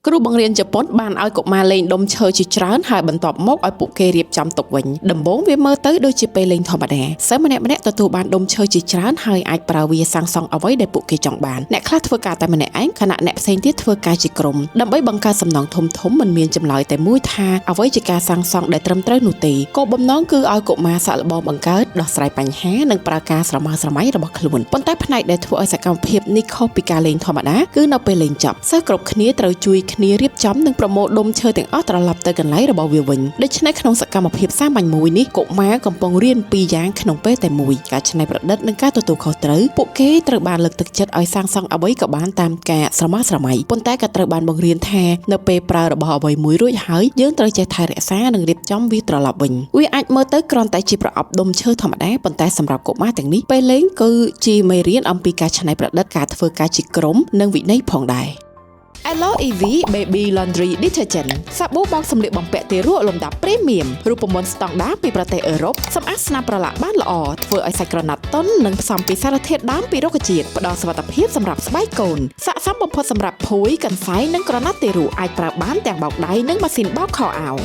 គ្រូបង្រៀនជប៉ុនបានឲ្យកុមារលេងដុំឈើជាច្រើនហើយបន្ទាប់មកឲ្យពួកគេរៀបចំទុកវិញដំបូងវាមើលទៅដូចជាពេលលេងធម្មតាសិស្សម្នាក់ៗទទួលបានដុំឈើជាច្រើនហើយអាចប្រើវាសាងសង់អ្វីដែលពួកគេចង់បានអ្នកខ្លះធ្វើការតែម្នាក់ឯងខណៈអ្នកផ្សេងទៀតធ្វើការជាក្រុមដើម្បីបង្កើតសំណង់ធំៗមិនមានចម្លើយតែមួយថាអ្វីជាការសាងសង់ដែលត្រឹមត្រូវនោះទេគោលបំណងគឺឲ្យកុមារសាកល្បងបង្កើតដោះស្រាយបញ្ហានិងប្រើការស្រមើស្រមៃរបស់ខ្លួនប៉ុន្តែផ្នែកដែលធ្វើឲ្យសកម្មភាពនេះខុសពីការលេងធម្មតាគឺនៅពេលលេងចប់សិស្សគ្រប់គ្នាត្រូវជួយគ្នារៀបចំនិងប្រមូលដុំឈើទាំងអស់ត្រឡប់ទៅកន្លែងរបស់វាវិញដូច្នេះក្នុងសកម្មភាពសាមញ្ញមួយនេះកុមារកំពុងរៀនពីរយ៉ាងក្នុងពេលតែមួយការច្នៃប្រឌិតនិងការទទួលខុសត្រូវពួកគេត្រូវបានលើកទឹកចិត្តឲ្យសាងសង់អ្វីក៏បានតាមការស្រមើស្រមៃប៉ុន្តែក៏ត្រូវបានបង្រៀនថានៅពេលប្រើរបស់អ្វីមួយរួចហើយយើងត្រូវចេះថែរក្សានិងរៀបចំវាត្រឡប់វិញវាអាចមើលទៅគ្រាន់តែជាប្រអប់ដុំឈើធម្មតាប៉ុន្តែសម្រាប់កុមារទាំងនេះពេលលេងគឺជាមេរៀនអំពីការច្នៃប្រឌិតការធ្វើការជាក្រុមនិងវិន័យផងដែរLOEV Baby Laundry Detergent សាប៊ូបោកសម្លៀកបំពាក់ទារកលំដាប់ Premium រូបមន្តស្តង់ដារពីប្រទេសអឺរ៉ុបសម្អាតស្នាមប្រឡាក់បានល្អធ្វើឲ្យសាច់ក្រណាត់ទន់និងផ្សំពីសារធាតុដើមពីរុក្ខជាតិផ្ដល់សុវត្ថិភាពសម្រាប់ស្បែកកូនស័ក្តិសមបំផុតសម្រាប់ភួយកន្សែងនិងក្រណាត់ទារកអាចប្រើបានទាំងបោកដៃនិងម៉ាស៊ីនបោកខោអាវ